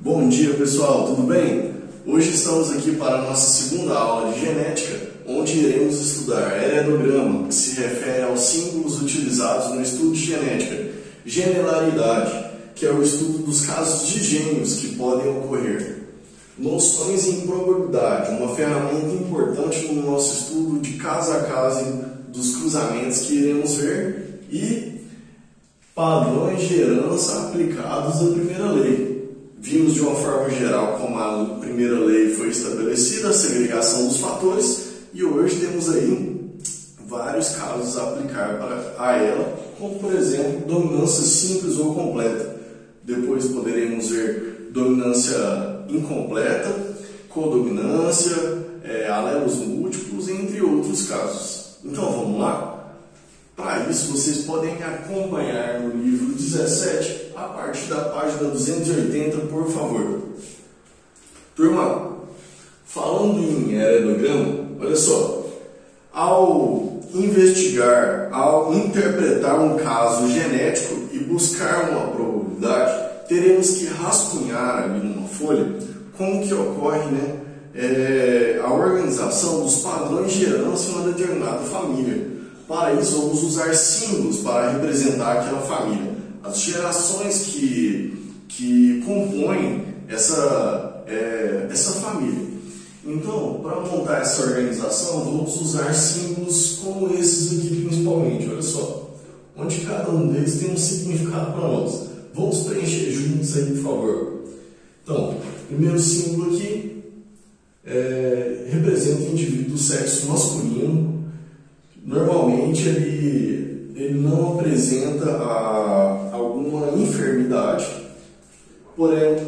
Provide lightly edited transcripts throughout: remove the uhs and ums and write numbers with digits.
Bom dia pessoal, tudo bem? Hoje estamos aqui para a nossa segunda aula de genética, onde iremos estudar heredograma, que se refere aos símbolos utilizados no estudo de genética, genelaridade, que é o estudo dos casos de gêmeos que podem ocorrer, noções em probabilidade, uma ferramenta importante no nosso estudo de caso a caso dos cruzamentos que iremos ver, e padrões de herança aplicados à primeira lei. Vimos de uma forma geral como a primeira lei foi estabelecida, a segregação dos fatores, e hoje temos aí vários casos a aplicar a ela, como por exemplo, dominância simples ou completa. Depois poderemos ver dominância incompleta, codominância, alelos múltiplos, entre outros casos. Então vamos lá? Para isso, vocês podem acompanhar no livro 17, a partir da página 280, por favor. Turma, falando em heredograma, olha só, ao investigar, ao interpretar um caso genético e buscar uma probabilidade, teremos que rascunhar ali numa folha como que ocorre, a organização dos padrões de herança em uma determinada família. Para isso, vamos usar símbolos para representar aquela família. As gerações que compõem essa família. Então, para montar essa organização, vamos usar símbolos como esses aqui principalmente. Olha só, onde cada um deles tem um significado para nós. Vamos preencher juntos aí, por favor. Então, o primeiro símbolo aqui representa o indivíduo do sexo masculino. Normalmente ele não apresenta alguma enfermidade, porém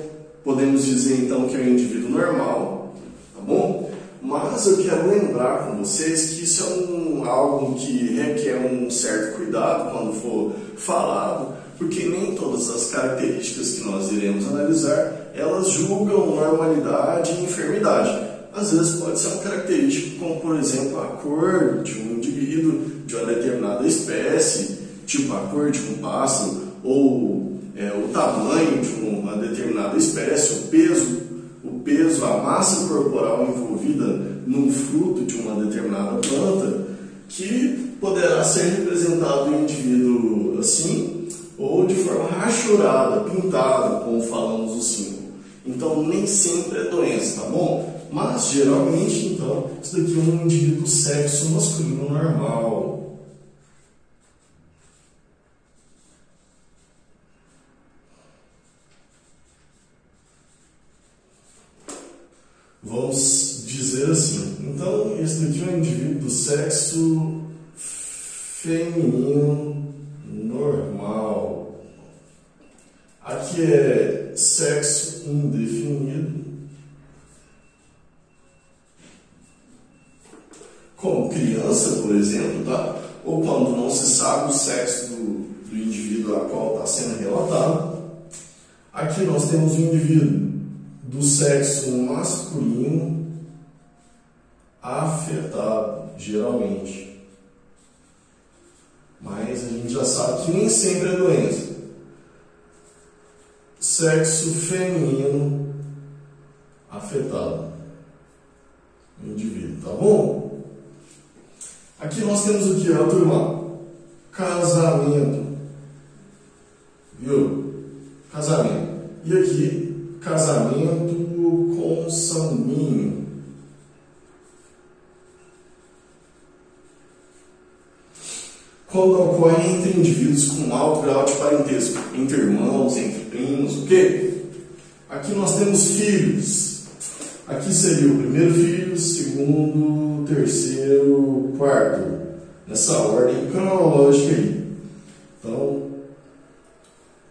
podemos dizer então que é um indivíduo normal, tá bom? Mas eu quero lembrar com vocês que isso é algo que requer um certo cuidado quando for falado, porque nem todas as características que nós iremos analisar, elas julgam normalidade e enfermidade. Às vezes pode ser uma característica como, por exemplo, a cor de um indivíduo de uma determinada espécie, tipo a cor de um pássaro, ou o tamanho de uma determinada espécie, o peso, a massa corporal envolvida num fruto de uma determinada planta, que poderá ser representado em um indivíduo assim, ou de forma rachurada, pintada, como falamos o símbolo. Então, nem sempre é doença, tá bom? Mas, geralmente, então, isso daqui é um indivíduo do sexo masculino normal. Vamos dizer assim. Então, esse daqui é um indivíduo do sexo feminino normal. Aqui é sexo indefinido. Como criança, por exemplo, tá? Ou quando não se sabe o sexo do indivíduo a qual está sendo relatado. Aqui nós temos um indivíduo do sexo masculino afetado, geralmente. Mas a gente já sabe que nem sempre é doença. Sexo feminino afetado. O indivíduo, tá bom? Aqui nós temos o que, turma? Casamento. Viu? Casamento. E aqui, casamento consanguíneo. Quando ocorre entre indivíduos com alto grau de parentesco, entre irmãos, entre primos, o quê? Aqui nós temos filhos. Aqui seria o primeiro filho, segundo, terceiro, quarto, nessa ordem cronológica aí. Então,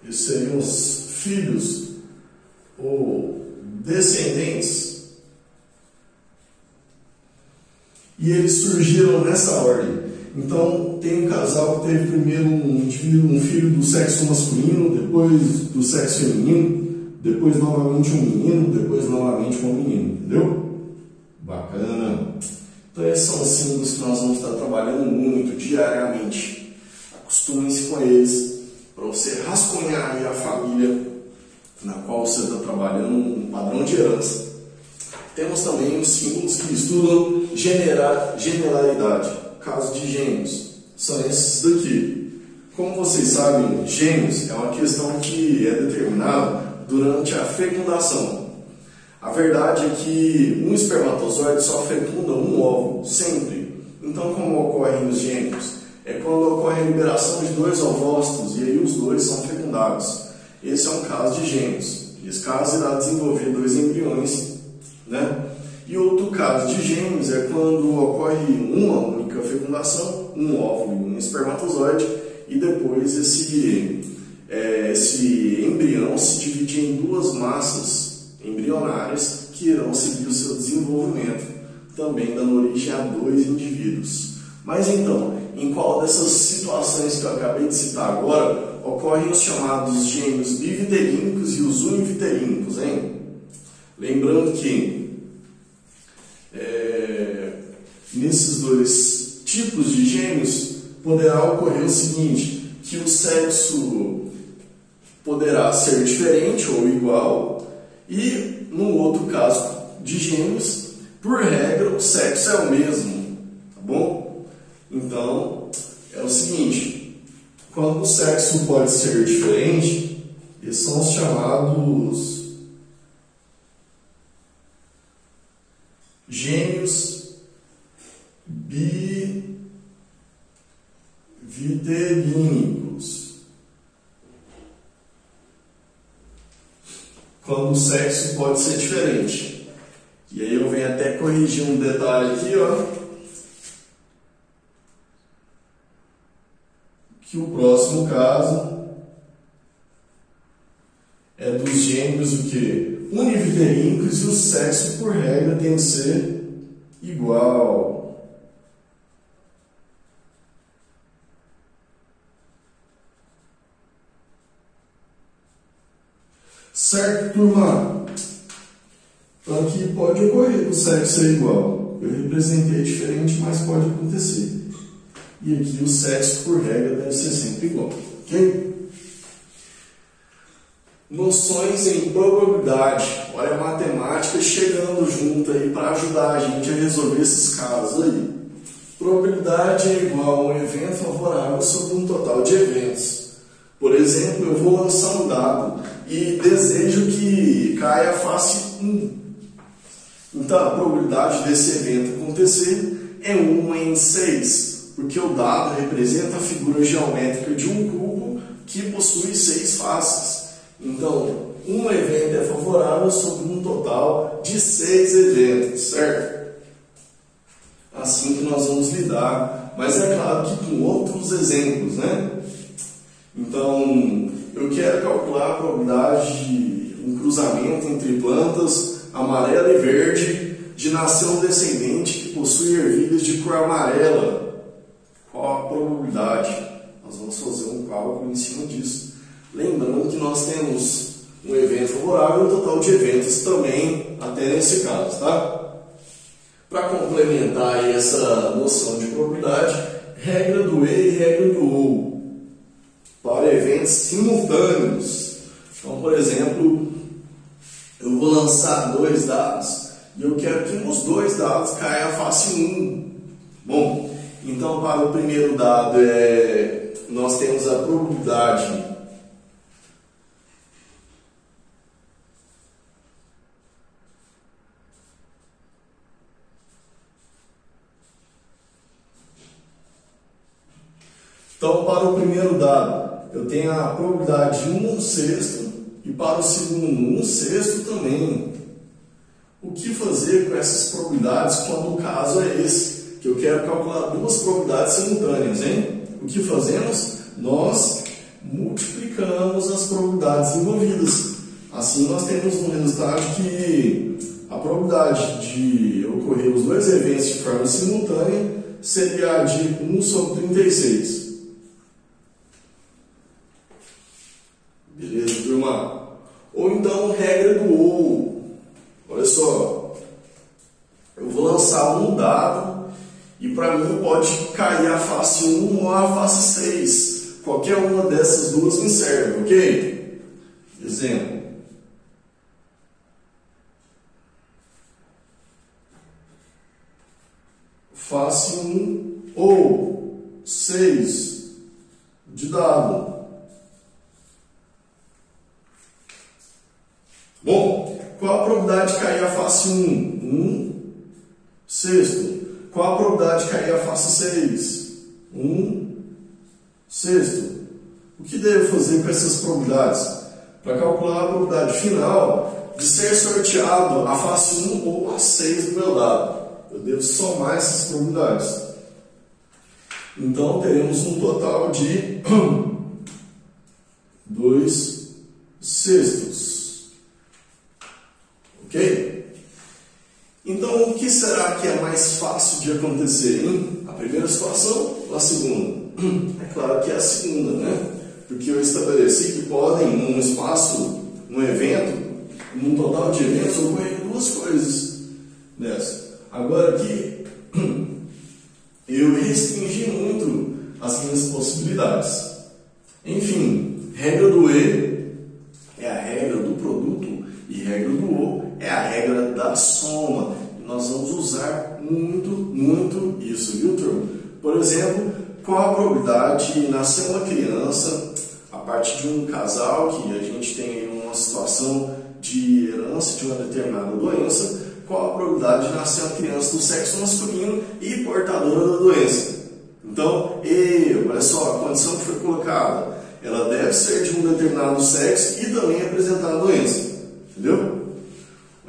esses seriam os filhos ou descendentes, e eles surgiram nessa ordem. Então, tem um casal que teve primeiro um filho do sexo masculino, depois do sexo feminino, depois novamente um menino, depois novamente um menino, entendeu? Bacana. Então esses são os símbolos que nós vamos estar trabalhando muito Acostumem-se com eles, para você rascunhar aí a família na qual você está trabalhando um padrão de herança. Temos também os símbolos que estudam generalidade, caso de gêmeos, são esses daqui. Como vocês sabem, gêmeos é uma questão que é determinada durante a fecundação. A verdade é que um espermatozoide só fecunda um óvulo, sempre. Então, como ocorre nos gêmeos? É quando ocorre a liberação de 2 ovócitos e aí os 2 são fecundados. Esse é um caso de gêmeos. Esse caso irá desenvolver 2 embriões, né? E outro caso de gêmeos é quando ocorre uma única fecundação, um óvulo e um espermatozoide, e depois esse embrião se divide em 2 massas embrionárias que irão seguir o seu desenvolvimento, também dando origem a 2 indivíduos. Mas então, em qual dessas situações que eu acabei de citar agora ocorrem os chamados gêmeos biviterínicos e os univiterínicos, hein? Lembrando que nesses 2 tipos de gêmeos poderá ocorrer o seguinte, que o sexo poderá ser diferente ou igual, e no outro caso de gêmeos, por regra, o sexo é o mesmo, tá bom? Então, é o seguinte, quando o sexo pode ser diferente, eles são os chamados gêmeos biviterínicos. Quando o sexo pode ser diferente. E aí eu venho até corrigir um detalhe aqui, ó. Que o próximo caso é dos gêmeos o quê? Univiterínicos, e o sexo por regra tem que ser igual. Certo, turma? Então aqui pode ocorrer o sexo ser igual. Eu representei diferente, mas pode acontecer. E aqui o sexo por regra deve ser sempre igual. Ok? Noções em probabilidade. Olha a matemática chegando junto aí para ajudar a gente a resolver esses casos aí. Probabilidade é igual a um evento favorável sobre um total de eventos. Por exemplo, eu vou lançar um dado e desejo que caia a face 1. Então a probabilidade desse evento acontecer é 1 em 6, porque o dado representa a figura geométrica de um cubo que possui 6 faces. Então, um evento é favorável sobre um total de 6 eventos, certo? Assim que nós vamos lidar, mas é claro que com outros exemplos, né? Então, eu quero calcular a probabilidade de um cruzamento entre plantas amarela e verde de nascer um descendente que possui ervilhas de cor amarela. Qual a probabilidade? Nós vamos fazer um cálculo em cima disso. Lembrando que nós temos um evento favorável e um total de eventos também, até nesse caso, tá? Para complementar aí essa noção de probabilidade, regra do E e regra do OU para eventos simultâneos. Então, por exemplo, eu vou lançar 2 dados e eu quero que nos 2 dados caia a face 1. Bom, então para o primeiro dado nós temos a probabilidade Então, para o primeiro dado, eu tenho a probabilidade de 1/6 e para o segundo 1/6 também. O que fazer com essas probabilidades quando o caso é esse? Que eu quero calcular 2 probabilidades simultâneas, hein? O que fazemos? Nós multiplicamos as probabilidades envolvidas. Assim, nós temos um resultado que a probabilidade de ocorrer os 2 eventos de forma simultânea seria a de 1/36. Beleza, turma? Ou então, regra do OU. Olha só, eu vou lançar um dado e para mim pode cair a face 1 ou a face 6. Qualquer uma dessas duas me serve, ok? Exemplo, face 1 ou 6 de dado. Bom, qual a probabilidade de cair a face 1? 1/6. Qual a probabilidade de cair a face 6? 1/6. O que devo fazer com essas probabilidades? Para calcular a probabilidade final de ser sorteado a face 1 ou a 6 do meu dado, eu devo somar essas probabilidades. Então, teremos um total de 2/6. Ok? Então, o que será que é mais fácil de acontecer, hein? A primeira situação ou a segunda? É claro que é a segunda, né? Porque eu estabeleci que podem, num espaço, num evento, num total de eventos, ocorrer duas coisas dessa. Agora aqui, eu restringi muito as minhas possibilidades. Enfim, regra do E é a regra do produto e regra do O é a regra da soma. E nós vamos usar muito isso, viu, turma? Por exemplo, qual a probabilidade de nascer uma criança a partir de um casal que a gente tem uma situação de herança de uma determinada doença? Qual a probabilidade de nascer uma criança do sexo masculino e portadora da doença? Então, olha só, a condição que foi colocada, ela deve ser de um determinado sexo e também apresentar a doença. Entendeu?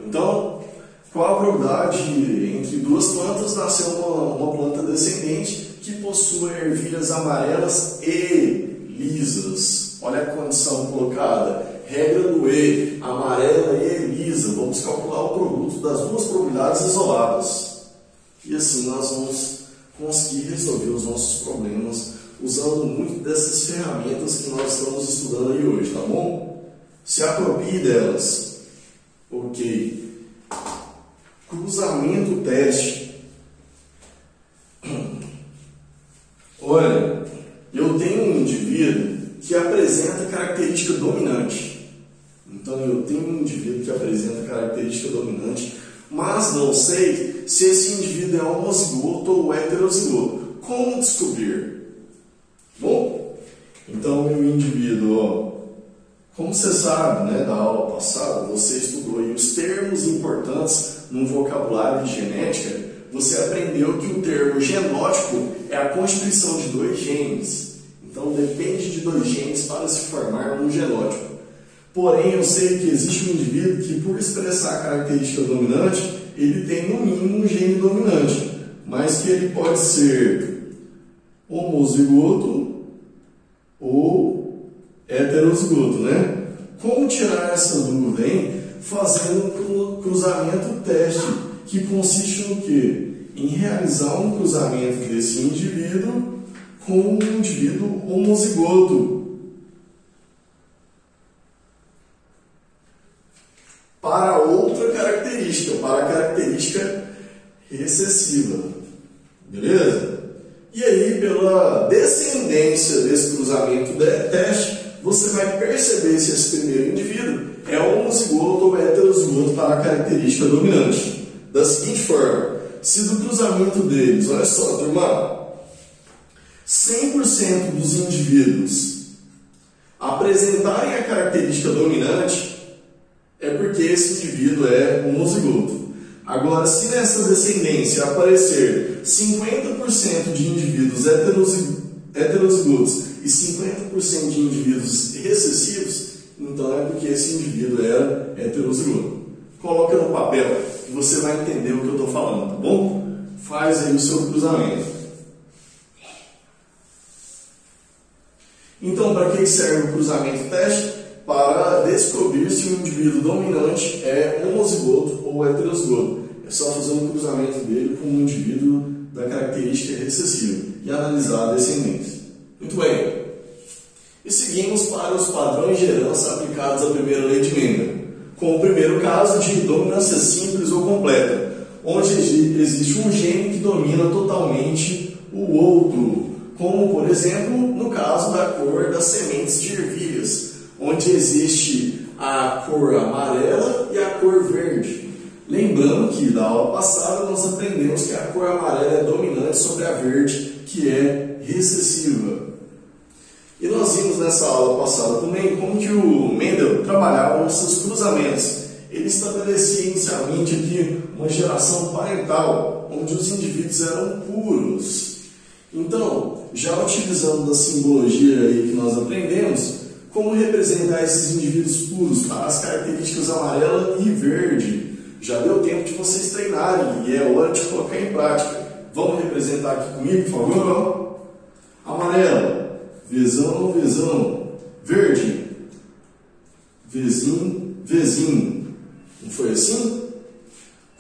Então, qual a probabilidade de, entre duas plantas, nascer uma planta descendente que possua ervilhas amarelas e lisas? Olha a condição colocada. Regra do E, amarela e lisa. Vamos calcular o produto das duas probabilidades isoladas. E assim nós vamos conseguir resolver os nossos problemas usando muito dessas ferramentas que nós estamos estudando aí hoje, tá bom? Se aproprie delas. Ok. Cruzamento teste. Olha, eu tenho um indivíduo que apresenta característica dominante. Então eu tenho um indivíduo que apresenta característica dominante, mas não sei se esse indivíduo é homozigoto ou heterozigoto. Como descobrir? Bom, então meu indivíduo, como você sabe, né, da aula passada, você estudou aí os termos importantes no vocabulário de genética. Você aprendeu que o termo genótipo é a constituição de dois genes. Então depende de dois genes para se formar um genótipo. Porém, eu sei que existe um indivíduo que, por expressar a característica dominante, ele tem no mínimo um gene dominante, mas que ele pode ser homozigoto ou heterozigoto, né? Como tirar essa dúvida, hein? Fazendo um cruzamento teste, que consiste no quê? Em realizar um cruzamento desse indivíduo com um indivíduo homozigoto para outra característica, para a característica recessiva. Beleza? E aí, pela descendência desse cruzamento de teste, você vai perceber se esse primeiro indivíduo é homozigoto ou heterozigoto para a característica dominante. Da seguinte forma, se do cruzamento deles, olha só, turma, 100% dos indivíduos apresentarem a característica dominante, é porque esse indivíduo é homozigoto. Agora, se nessa descendência aparecer 50% de indivíduos heterozigotos e 50% de indivíduos recessivos, então é porque esse indivíduo era heterozigoto. Coloca no papel e você vai entender o que eu estou falando, tá bom? Faz aí o seu cruzamento. Então, para que serve o cruzamento teste? Para descobrir se o indivíduo dominante é homozigoto ou heterozigoto. É só fazer um cruzamento dele com um indivíduo da característica recessiva e analisar a descendência. Muito bem. E seguimos para os padrões de herança aplicados à primeira lei de Mendel, com o primeiro caso de dominância simples ou completa, onde existe um gene que domina totalmente o outro, como, por exemplo, no caso da cor das sementes de ervilhas, onde existe a cor amarela e a cor verde. Lembrando que da aula passada nós aprendemos que a cor amarela é dominante sobre a verde, que é recessiva. E nós vimos nessa aula passada também como que o Mendel trabalhava nos seus cruzamentos. Ele estabelecia inicialmente aqui uma geração parental, onde os indivíduos eram puros. Então, já utilizando da simbologia aí que nós aprendemos, como representar esses indivíduos puros para as características amarela e verde. Já deu tempo de vocês treinarem e é hora de colocar em prática. Vamos representar aqui comigo, por favor? Amarela, vezão, vezão. Verde, vezinho, vezinho. Não foi assim?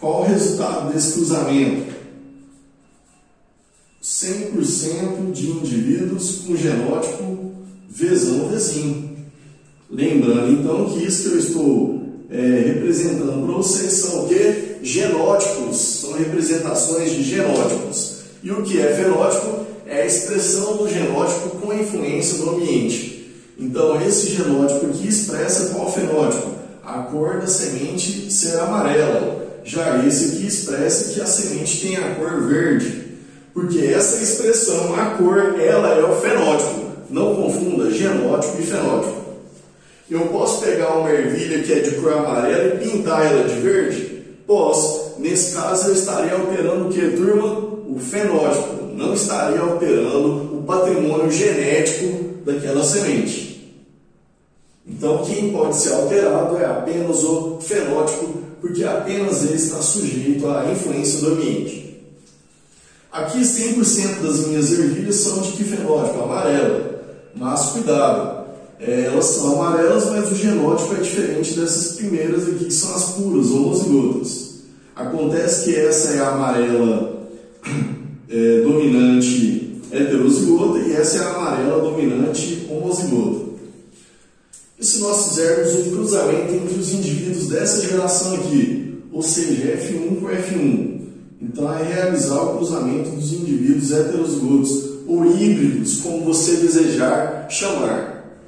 Qual o resultado desse cruzamento? 100% de indivíduos com genótipo vezão, vezinho. Lembrando então que isso que eu estou representando para vocês são o que? Genótipos, são representações de genótipos. E o que é fenótipo? É a expressão do genótipo com a influência do ambiente. Então esse genótipo aqui expressa qual fenótipo? A cor da semente ser amarela. Já esse aqui expressa que a semente tem a cor verde. Porque essa expressão, a cor, ela é o fenótipo. Não confunda genótipo e fenótipo. Eu posso pegar uma ervilha que é de cor amarela e pintar ela de verde? Posso. Nesse caso eu estaria alterando o que, turma? O fenótipo. Não estaria alterando o patrimônio genético daquela semente. Então quem pode ser alterado é apenas o fenótipo, porque apenas ele está sujeito à influência do ambiente. Aqui 100% das minhas ervilhas são de que fenótipo? Amarela. Mas cuidado, elas são amarelas, mas o genótipo é diferente dessas primeiras aqui, que são as puras, homozigotas. Acontece que essa é a amarela dominante heterozigota e essa é a amarela dominante homozigota. E se nós fizermos um cruzamento entre os indivíduos dessa geração aqui, ou seja, F1 com F1, então é realizar o cruzamento dos indivíduos heterozigotos ou híbridos, como você desejar chamar.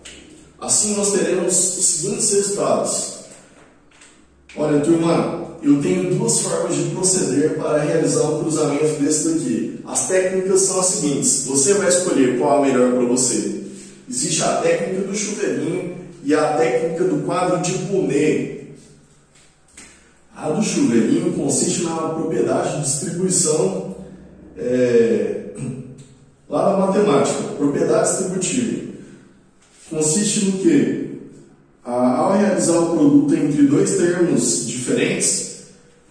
Assim nós teremos os seguintes resultados. Olha, turma, eu tenho duas formas de proceder para realizar o cruzamento desse daqui. As técnicas são as seguintes. Você vai escolher qual a melhor para você. Existe a técnica do chuveirinho e a técnica do quadro de Punnett. A do chuveirinho consiste na propriedade de distribuição lá na matemática, propriedade distributiva. Consiste no que? Ao realizar o produto entre dois termos diferentes,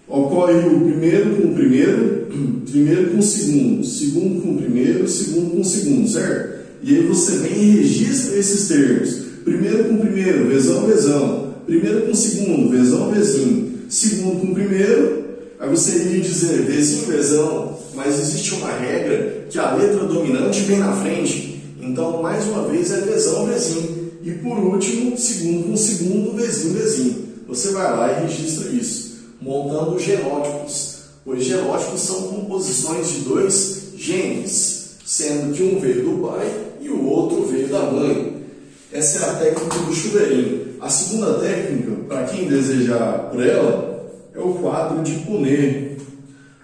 ocorre o primeiro com o primeiro, primeiro com o segundo, segundo com o primeiro, segundo com o segundo, certo? E aí você vem e registra esses termos. Primeiro com o primeiro, vezão, vezão. Primeiro com o segundo, vezão, vezinho. Segundo com o primeiro, aí você iria dizer vezinho, vezão. Mas existe uma regra que a letra dominante vem na frente. Então, mais uma vez, é vezão, vezinho. E por último, segundo com segundo, vezinho, vezinho. Você vai lá e registra isso, montando genótipos. Pois genótipos são composições de dois genes, sendo que um veio do pai e o outro veio da mãe. Essa é a técnica do chuveirinho. A segunda técnica, para quem desejar por ela, é o quadro de Punnett.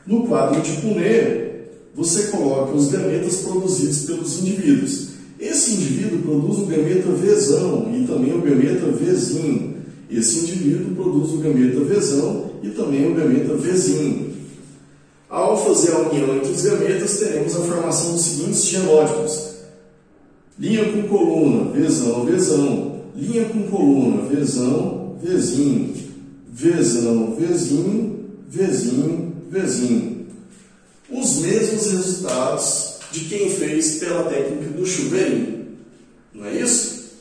No quadro de Punnett, você coloca os gametas produzidos pelos indivíduos. Esse indivíduo produz o gameta vezão e também o gameta vezinho. Esse indivíduo produz o gameta vezão e também o gameta vezinho. Ao fazer a união entre os gametas, teremos a formação dos seguintes genótipos. Linha com coluna, vezão, vezão. Linha com coluna, vezão, vezinho. Vezão, vezinho, vezinho, vezinho. Os mesmos resultados de quem fez pela técnica do chuveirinho. Não é isso?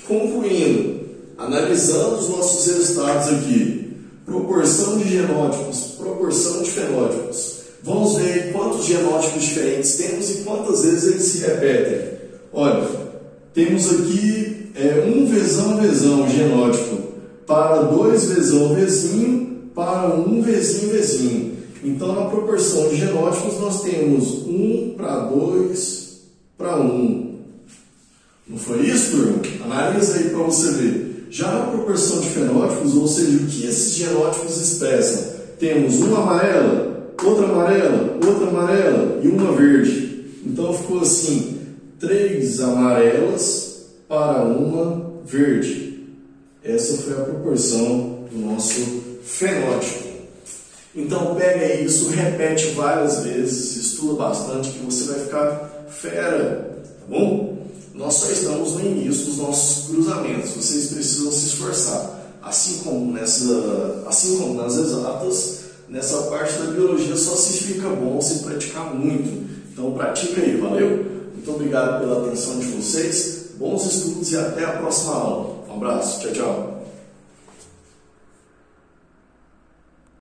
Concluindo, analisando os nossos resultados aqui, proporção de genótipos, proporção de fenótipos. Vamos ver quantos genótipos diferentes temos e quantas vezes eles se repetem. Olha, temos aqui um vezão, vezão, genótipo, para dois vezão, vezinho, para um vezinho, vezinho. Então, na proporção de genótipos, nós temos 1 para 2 para 1. Não foi isso, turma? Analisa aí para você ver. Já na proporção de fenótipos, ou seja, o que esses genótipos expressam, temos uma amarela, outra amarela e uma verde. Então ficou assim, 3 amarelas para uma verde. Essa foi a proporção do nosso fenótipo. Então pega isso, repete várias vezes, estuda bastante que você vai ficar fera, tá bom? Nós só estamos no início dos nossos cruzamentos, vocês precisam se esforçar. Assim como nas exatas, nessa parte da biologia só se fica bom se praticar muito. Então pratica aí, valeu? Muito obrigado pela atenção de vocês, bons estudos e até a próxima aula. Um abraço, tchau, tchau.